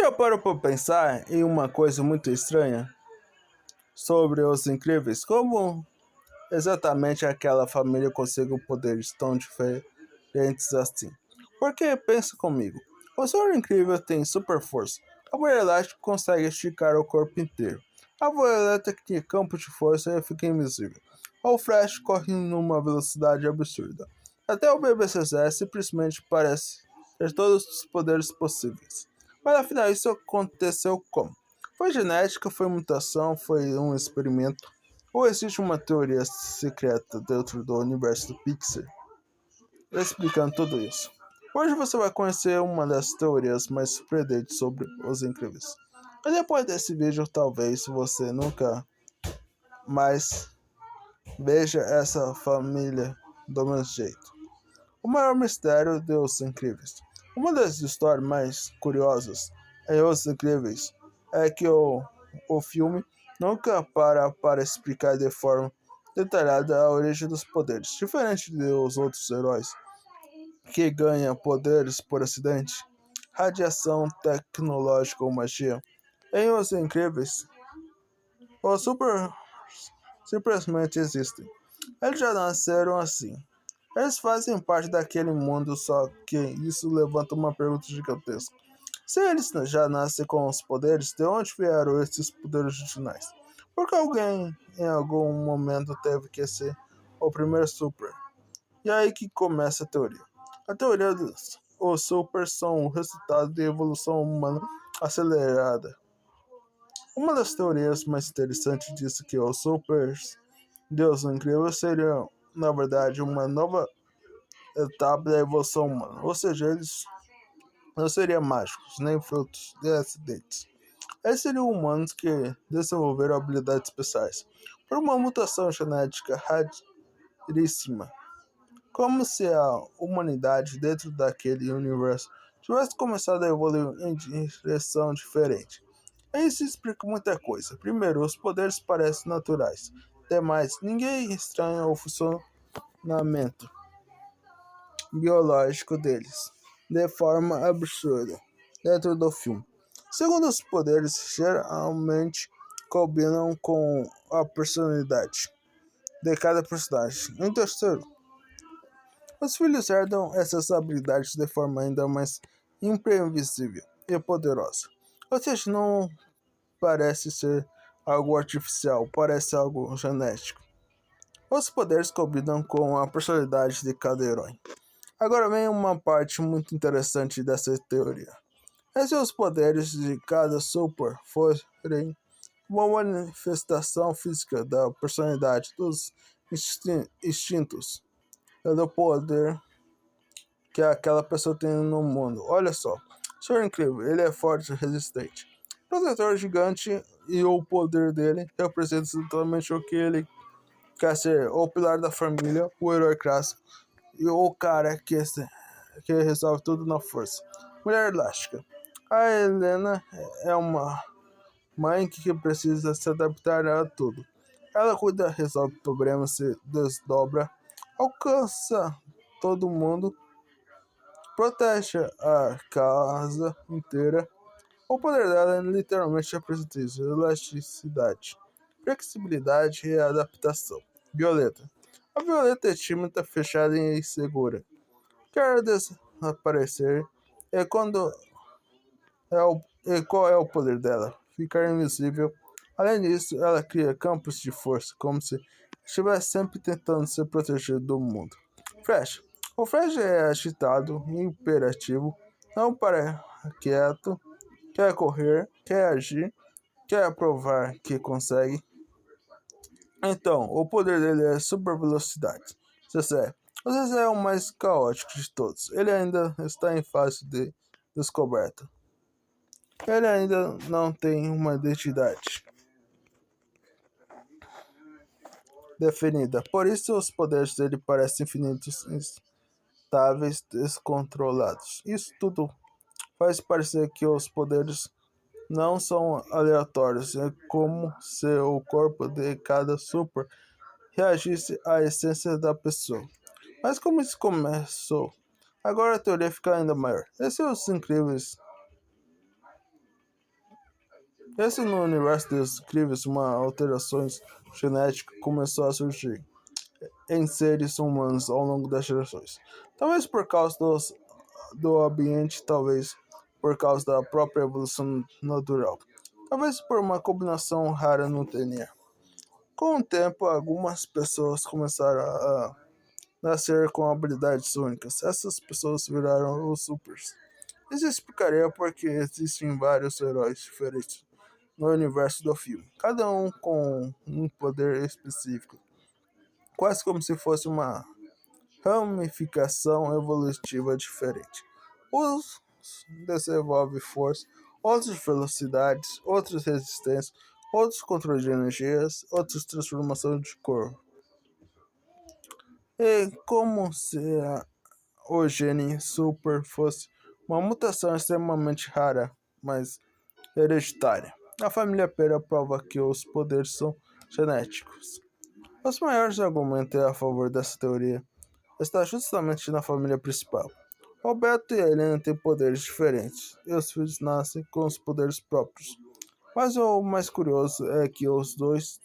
Já parou para pensar em uma coisa muito estranha sobre os incríveis? Como exatamente aquela família conseguiu poderes tão diferentes assim? Porque pensa comigo, o Senhor Incrível tem super força, a Mulher Elástica consegue esticar o corpo inteiro, a Violeta tinha campo de força e fica invisível, o Flash corre numa velocidade absurda, até o bebê Cesar simplesmente parece ter todos os poderes possíveis. Mas afinal, isso aconteceu como? Foi genética, foi mutação, foi um experimento? Ou existe uma teoria secreta dentro do universo do Pixar explicando tudo isso? Hoje você vai conhecer uma das teorias mais surpreendentes sobre os incríveis. E depois desse vídeo, talvez você nunca mais veja essa família do mesmo jeito. O maior mistério dos incríveis. Uma das histórias mais curiosas em Os Incríveis é que o filme nunca para explicar de forma detalhada a origem dos poderes. Diferente dos outros heróis que ganham poderes por acidente, radiação tecnológica ou magia, em Os Incríveis, os super simplesmente existem. Eles já nasceram assim. Eles fazem parte daquele mundo, só que isso levanta uma pergunta gigantesca. Se eles já nascem com os poderes, de onde vieram esses poderes originais? Porque alguém em algum momento teve que ser o primeiro super. E aí que começa a teoria. A teoria dos os super são o resultado de evolução humana acelerada. Uma das teorias mais interessantes diz que os supers, Deus incrível, seriam, na verdade, uma nova etapa da evolução humana, ou seja, eles não seriam mágicos, nem frutos de acidentes. Eles seriam humanos que desenvolveram habilidades especiais por uma mutação genética raríssima, como se a humanidade dentro daquele universo tivesse começado a evoluir em direção diferente. Isso explica muita coisa. Primeiro, os poderes parecem naturais. Demais, ninguém estranha o funcionamento biológico deles de forma absurda dentro do filme. Segundo, os poderes geralmente combinam com a personalidade de cada personagem. Em terceiro, os filhos herdam essas habilidades de forma ainda mais imprevisível e poderosa. Ou seja, não parece ser algo artificial, parece algo genético. Os poderes combinam com a personalidade de cada herói. Agora vem uma parte muito interessante dessa teoria. E se os poderes de cada super forem uma manifestação física da personalidade dos instintos e do poder que aquela pessoa tem no mundo? Olha só, Senhor Incrível, ele é forte e resistente. Protetor gigante e o poder dele representa exatamente o que ele quer ser: o pilar da família, o herói clássico e o cara que resolve tudo na força. Mulher Elástica. A Helena é uma mãe que precisa se adaptar a tudo. Ela cuida, resolve problemas, se desdobra, alcança todo mundo, protege a casa inteira. O poder dela é literalmente apresenta isso: elasticidade, flexibilidade e adaptação. Violeta. A Violeta é tímida, fechada e insegura. Quer desaparecer. É quando e qual é o poder dela? Ficar invisível. Além disso, ela cria campos de força, como se estivesse sempre tentando se proteger do mundo. Flash. O Flash é agitado, imperativo, não para quieto, quer correr, quer agir, quer provar que consegue. Então, o poder dele é super velocidade. Zezé. O Zezé é o mais caótico de todos. Ele ainda está em fase de descoberta. Ele ainda não tem uma identidade definida. Por isso os poderes dele parecem infinitos, instáveis, descontrolados. Isso tudo faz parecer que os poderes não são aleatórios. É como se o corpo de cada super reagisse à essência da pessoa. Mas como isso começou? Agora a teoria fica ainda maior. Esses são os incríveis. Esse no universo dos incríveis, uma alterações genéticas começou a surgir em seres humanos ao longo das gerações. Talvez por causa do ambiente, talvez por causa da própria evolução natural, talvez por uma combinação rara no DNA. Com o tempo, algumas pessoas começaram a nascer com habilidades únicas. Essas pessoas viraram os supers. Isso explicaria porque existem vários heróis diferentes no universo do filme, cada um com um poder específico, quase como se fosse uma ramificação evolutiva diferente. Uns desenvolvem força, outros velocidades, outros resistência, outros controle de energias, outros transformação de cor. E como se o gene super fosse uma mutação extremamente rara, mas hereditária. A família Pera prova que os poderes são genéticos. Os maiores argumentos a favor dessa teoria está justamente na família principal. Roberto e Helena têm poderes diferentes, e os filhos nascem com os poderes próprios. Mas o mais curioso é que os dois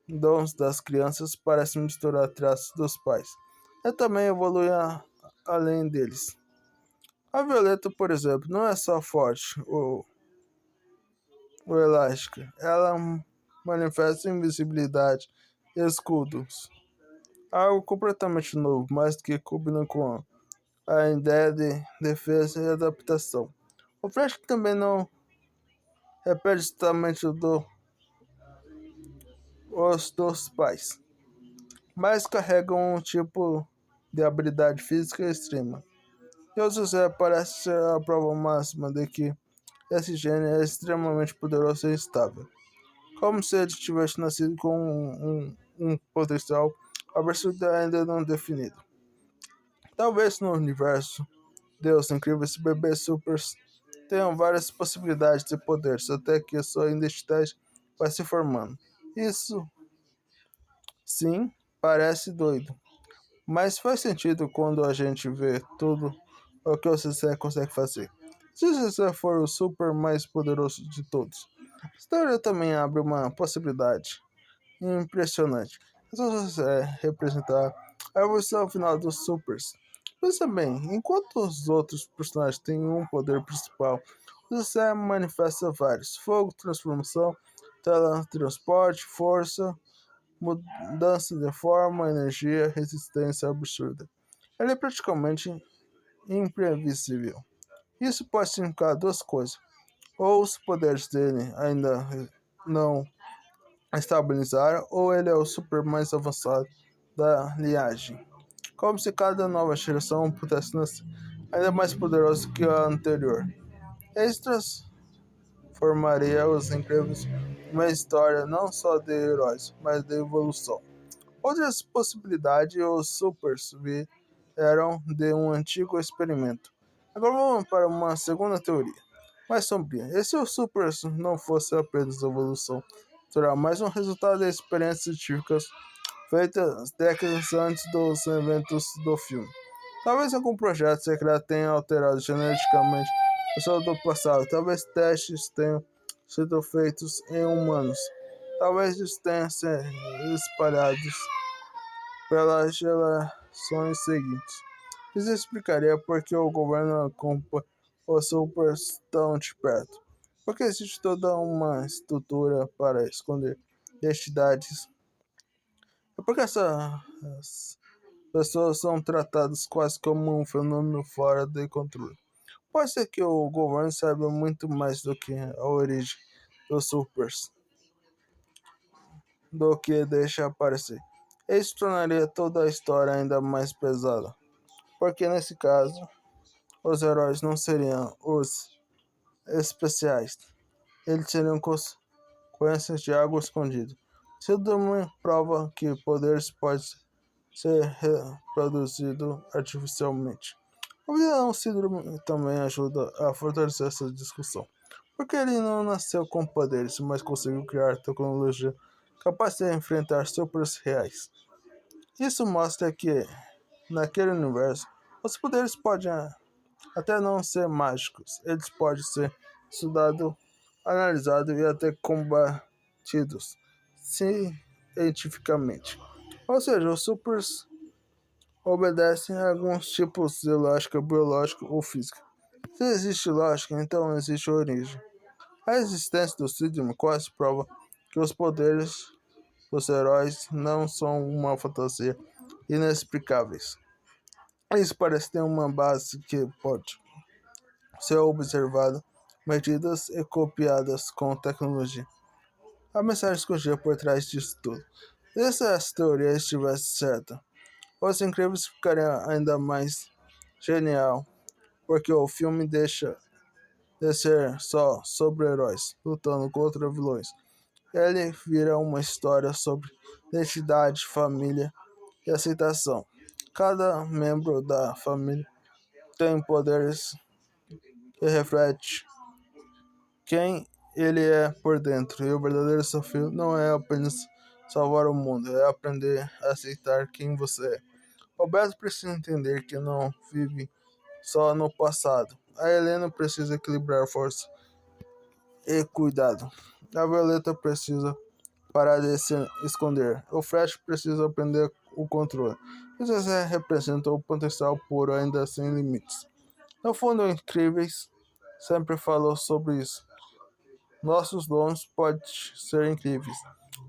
dons das crianças parecem misturar traços dos pais, e também evoluem além deles. A Violeta, por exemplo, não é só forte ou elástica, ela manifesta invisibilidade e escudos, algo completamente novo, mas que combina com a ideia de defesa e adaptação. O Flash também não repete totalmente os dos pais, mas carrega um tipo de habilidade física extrema. E o José parece ser a prova máxima de que esse gene é extremamente poderoso e instável, como se ele tivesse nascido com um potencial absurdo ainda não definido. Talvez no universo Deus incrível, esse bebê super tenham várias possibilidades de poderes, até que sua identidade vai se formando. Isso, sim, parece doido, mas faz sentido quando a gente vê tudo o que o Zé consegue fazer. Se o Zé for o super mais poderoso de todos, a história também abre uma possibilidade impressionante. Então, representar a evolução final dos supers. Pensa bem, enquanto os outros personagens têm um poder principal, você manifesta vários: fogo, transformação, teletransporte, força, mudança de forma, energia, resistência absurda. Ele é praticamente imprevisível. Isso pode significar duas coisas: ou os poderes dele ainda não estabilizaram, ou ele é o super mais avançado da linhagem. Como se cada nova geração pudesse nascer ainda mais poderoso que a anterior. Isso transformaria os incríveis numa história não só de heróis, mas de evolução. Outras possibilidades, os Supers eram de um antigo experimento. Agora vamos para uma segunda teoria, mais sombria. E se os Supers não fosse apenas evolução natural, mas um resultado de experiências científicas feitas décadas antes dos eventos do filme? Talvez algum projeto secreto tenha alterado geneticamente pessoas do passado. Talvez testes tenham sido feitos em humanos. Talvez eles tenham sido espalhados pelas gerações seguintes. Isso explicaria por que o governo acompanha os supers tão de perto. Porque existe toda uma estrutura para esconder identidades. É porque essas pessoas são tratadas quase como um fenômeno fora de controle. Pode ser que o governo saiba muito mais do que a origem dos supers do que deixa aparecer. Isso tornaria toda a história ainda mais pesada, porque nesse caso, os heróis não seriam os especiais, eles seriam consequências de algo escondido. Síndrome prova que poderes podem ser reproduzidos artificialmente. O vilão síndrome também ajuda a fortalecer essa discussão, porque ele não nasceu com poderes, mas conseguiu criar tecnologia capaz de enfrentar supers reais. Isso mostra que, naquele universo, os poderes podem até não ser mágicos, eles podem ser estudados analisados e até combatidos cientificamente. Ou seja, os supers obedecem a alguns tipos de lógica biológica ou física. Se existe lógica, então existe origem. A existência do Sidney quase prova que os poderes dos heróis não são uma fantasia inexplicáveis. Isso parece ter uma base que pode ser observada, medidas e copiadas com tecnologia. A mensagem escondida por trás disso tudo. Se essa teoria estivesse certa, Os Incríveis ficaria ainda mais genial, porque o filme deixa de ser só sobre heróis lutando contra vilões. Ele vira uma história sobre identidade, família e aceitação. Cada membro da família tem poderes que refletem quem ele é por dentro, e o verdadeiro desafio não é apenas salvar o mundo, é aprender a aceitar quem você é. O Beto precisa entender que não vive só no passado. A Helena precisa equilibrar força e cuidado. A Violeta precisa parar de se esconder. O Flash precisa aprender o controle. E Zezé representa o potencial puro ainda sem limites. No fundo, Incríveis sempre falou sobre isso. Nossos dons podem ser incríveis,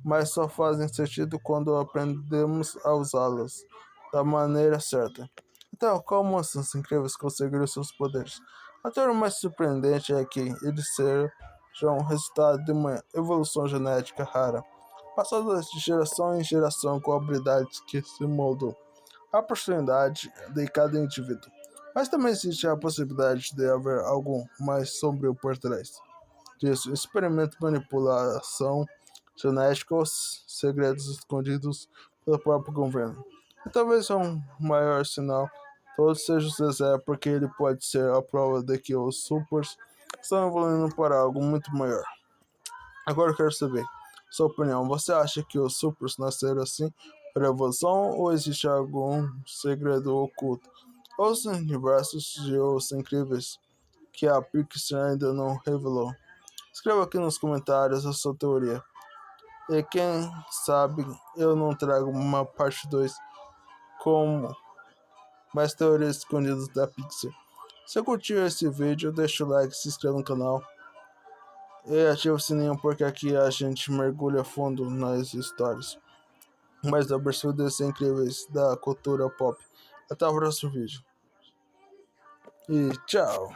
mas só fazem sentido quando aprendemos a usá-los da maneira certa. Então, como os incríveis conseguiram seus poderes? A teoria mais surpreendente é que eles sejam resultado de uma evolução genética rara, passada de geração em geração com habilidades que se moldam à personalidade de cada indivíduo. Mas também existe a possibilidade de haver algo mais sombrio por trás disso, experimento, manipulação genética ou segredos escondidos pelo próprio governo. E talvez um maior sinal todo seja o Zezé, porque ele pode ser a prova de que os supers estão evoluindo para algo muito maior. Agora eu quero saber sua opinião. Você acha que os supers nasceram assim por evolução ou existe algum segredo oculto? Os universos de Os Incríveis que a Pixar ainda não revelou. Escreva aqui nos comentários a sua teoria. E quem sabe eu não trago uma parte 2 com mais teorias escondidas da Pixar. Se curtiu esse vídeo, deixa o like, se inscreva no canal e ativa o sininho porque aqui a gente mergulha a fundo nas histórias mais absurdas e incríveis da cultura pop. Até o próximo vídeo. E tchau!